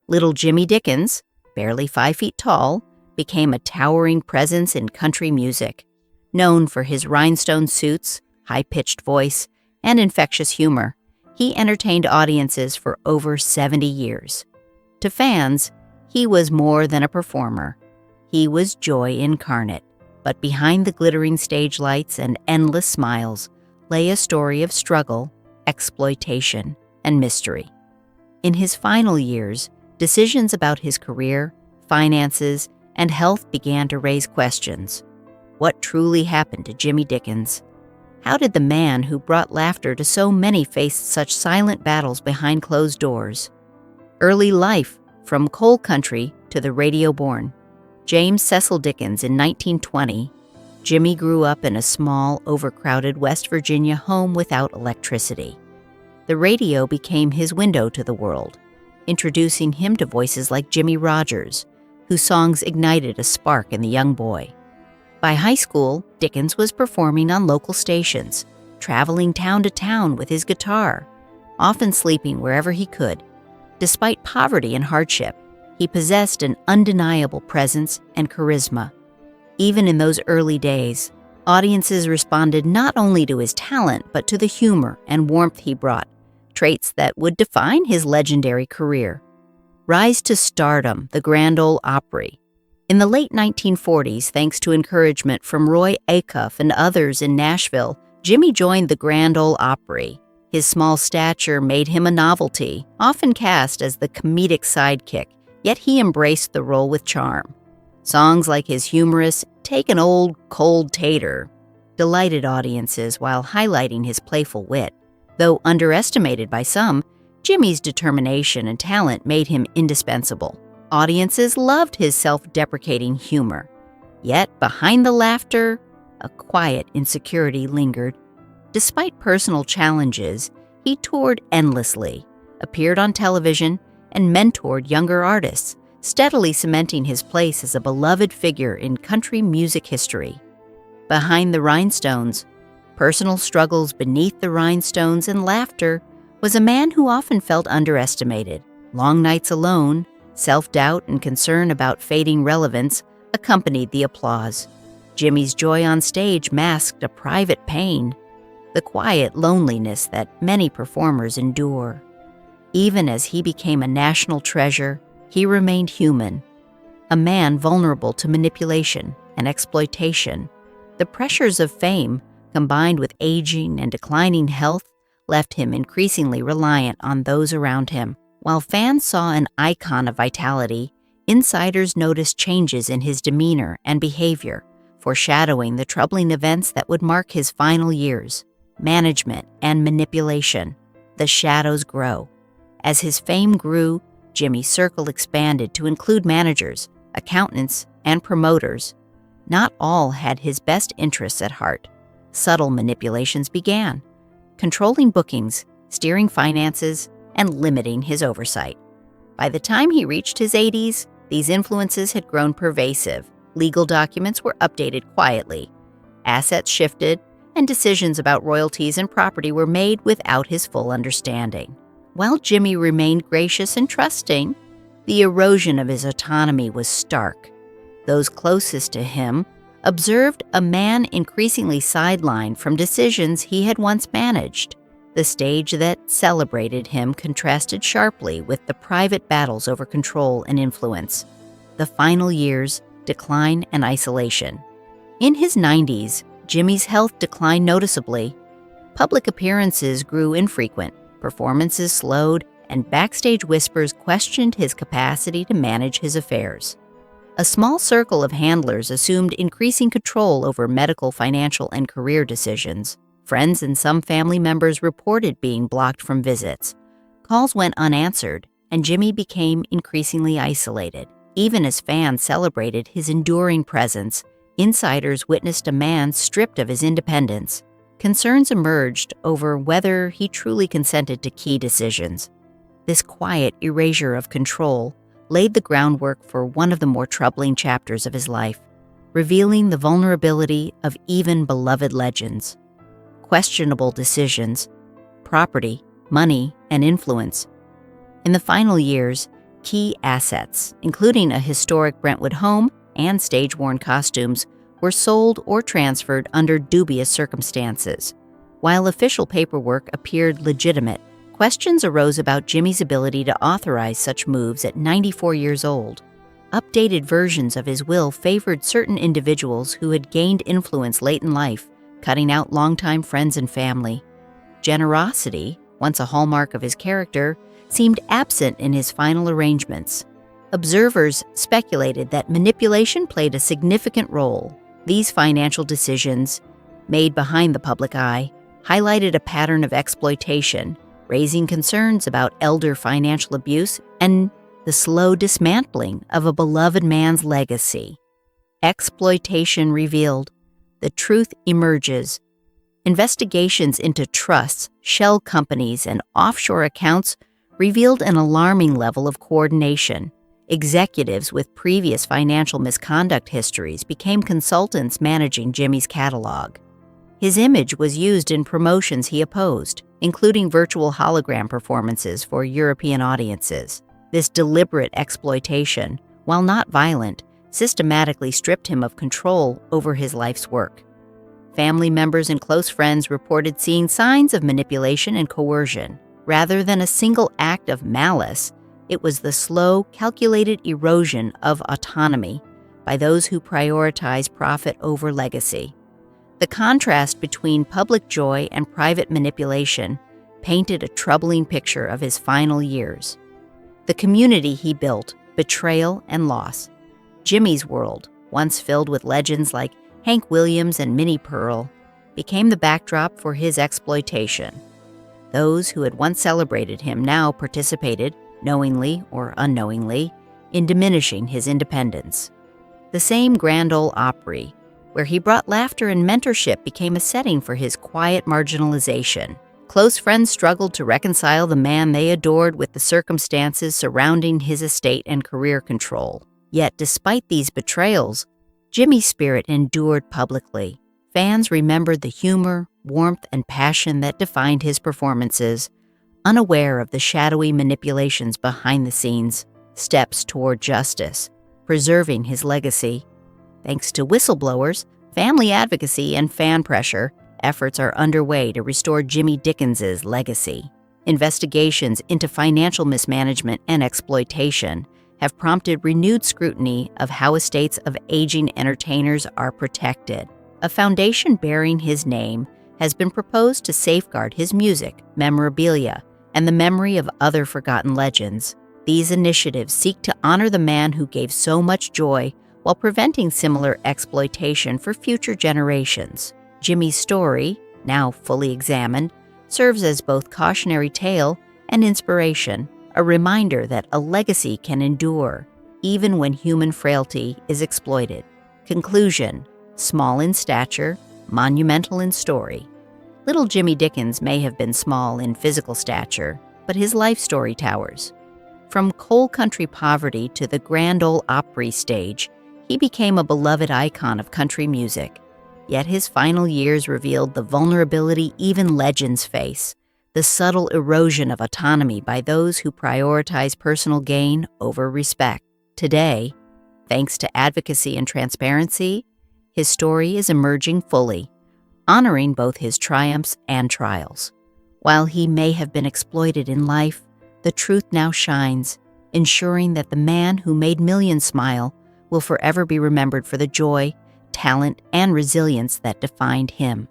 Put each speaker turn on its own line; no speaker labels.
Little Jimmy Dickens, barely 5 feet tall, became a towering presence in country music, known for his rhinestone suits, high-pitched voice, and infectious humor. He entertained audiences for over 70 years. To fans, he was more than a performer. He was joy incarnate, but behind the glittering stage lights and endless smiles lay a story of struggle, exploitation, and mystery. In his final years, decisions about his career, finances, and health began to raise questions. What truly happened to Jimmy Dickens? How did the man who brought laughter to so many face such silent battles behind closed doors? Early life, from coal country to the radio born. James Cecil Dickens in 1920, Jimmy grew up in a small, overcrowded West Virginia home without electricity. The radio became his window to the world, introducing him to voices like Jimmie Rodgers, whose songs ignited a spark in the young boy. By high school, Dickens was performing on local stations, traveling town to town with his guitar, often sleeping wherever he could. Despite poverty and hardship, he possessed an undeniable presence and charisma. Even in those early days, audiences responded not only to his talent, but to the humor and warmth he brought, traits that would define his legendary career. Rise to stardom, the Grand Ole Opry. In the late 1940s, thanks to encouragement from Roy Acuff and others in Nashville, Jimmy joined the Grand Ole Opry. His small stature made him a novelty, often cast as the comedic sidekick, yet he embraced the role with charm. Songs like his humorous "Take an Old Cold Tater" delighted audiences while highlighting his playful wit. Though underestimated by some, Jimmy's determination and talent made him indispensable. Audiences loved his self-deprecating humor. Yet behind the laughter, a quiet insecurity lingered. Despite personal challenges, he toured endlessly, appeared on television, and mentored younger artists, steadily cementing his place as a beloved figure in country music history. Behind the rhinestones, personal struggles beneath the rhinestones, and laughter, was a man who often felt underestimated. Long nights alone, self-doubt and concern about fading relevance accompanied the applause. Jimmy's joy on stage masked a private pain, the quiet loneliness that many performers endure. Even as he became a national treasure, he remained human, a man vulnerable to manipulation and exploitation. The pressures of fame, combined with aging and declining health, left him increasingly reliant on those around him. While fans saw an icon of vitality, insiders noticed changes in his demeanor and behavior, foreshadowing the troubling events that would mark his final years. Management and manipulation. The shadows grow. As his fame grew, Jimmy's circle expanded to include managers, accountants, and promoters. Not all had his best interests at heart. Subtle manipulations began, controlling bookings, steering finances, and limiting his oversight. By the time he reached his 80s, these influences had grown pervasive. Legal documents were updated quietly. Assets shifted, and decisions about royalties and property were made without his full understanding. While Jimmy remained gracious and trusting, the erosion of his autonomy was stark. Those closest to him observed a man increasingly sidelined from decisions he had once managed. The stage that celebrated him contrasted sharply with the private battles over control and influence. The final years, decline and isolation. In his 90s, Jimmy's health declined noticeably. Public appearances grew infrequent, performances slowed, and backstage whispers questioned his capacity to manage his affairs. A small circle of handlers assumed increasing control over medical, financial, and career decisions. Friends and some family members reported being blocked from visits. Calls went unanswered, and Jimmy became increasingly isolated. Even as fans celebrated his enduring presence, insiders witnessed a man stripped of his independence. Concerns emerged over whether he truly consented to key decisions. This quiet erasure of control laid the groundwork for one of the more troubling chapters of his life, revealing the vulnerability of even beloved legends. Questionable decisions, property, money, and influence. In the final years, Key assets, including a historic Brentwood home and stage-worn costumes, were sold or transferred under dubious circumstances. While official paperwork appeared legitimate, questions arose about Jimmy's ability to authorize such moves at 94 years old. Updated versions of his will favored certain individuals who had gained influence late in life, cutting out longtime friends and family. Generosity, once a hallmark of his character, seemed absent in his final arrangements. Observers speculated that manipulation played a significant role. These financial decisions, made behind the public eye, highlighted a pattern of exploitation, raising concerns about elder financial abuse and the slow dismantling of a beloved man's legacy. Exploitation revealed. The truth emerges. Investigations into trusts, shell companies, and offshore accounts revealed an alarming level of coordination. Executives with previous financial misconduct histories became consultants managing Jimmy's catalog. His image was used in promotions he opposed, including virtual hologram performances for European audiences. This deliberate exploitation, while not violent, systematically stripped him of control over his life's work. Family members and close friends reported seeing signs of manipulation and coercion. Rather than a single act of malice, it was the slow, calculated erosion of autonomy by those who prioritize profit over legacy. The contrast between public joy and private manipulation painted a troubling picture of his final years. The community he built, betrayal and loss. Jimmy's world, once filled with legends like Hank Williams and Minnie Pearl, became the backdrop for his exploitation. Those who had once celebrated him now participated, knowingly or unknowingly, in diminishing his independence. The same Grand Ole Opry, where he brought laughter and mentorship, became a setting for his quiet marginalization. Close friends struggled to reconcile the man they adored with the circumstances surrounding his estate and career control. Yet, despite these betrayals, Jimmy's spirit endured publicly. Fans remembered the humor, warmth, and passion that defined his performances, unaware of the shadowy manipulations behind the scenes, steps toward justice, preserving his legacy. Thanks to whistleblowers, family advocacy, and fan pressure, efforts are underway to restore Jimmy Dickens's legacy. Investigations into financial mismanagement and exploitation have prompted renewed scrutiny of how estates of aging entertainers are protected. A foundation bearing his name has been proposed to safeguard his music, memorabilia, and the memory of other forgotten legends. These initiatives seek to honor the man who gave so much joy while preventing similar exploitation for future generations. Jimmy's story, now fully examined, serves as both cautionary tale and inspiration, a reminder that a legacy can endure, even when human frailty is exploited. Conclusion: small in stature, monumental in story. Little Jimmy Dickens may have been small in physical stature, but his life story towers. From coal country poverty to the Grand Ole Opry stage, he became a beloved icon of country music. Yet his final years revealed the vulnerability even legends face, the subtle erosion of autonomy by those who prioritize personal gain over respect. Today, thanks to advocacy and transparency, his story is emerging fully, honoring both his triumphs and trials. While he may have been exploited in life, the truth now shines, ensuring that the man who made millions smile will forever be remembered for the joy, talent, and resilience that defined him.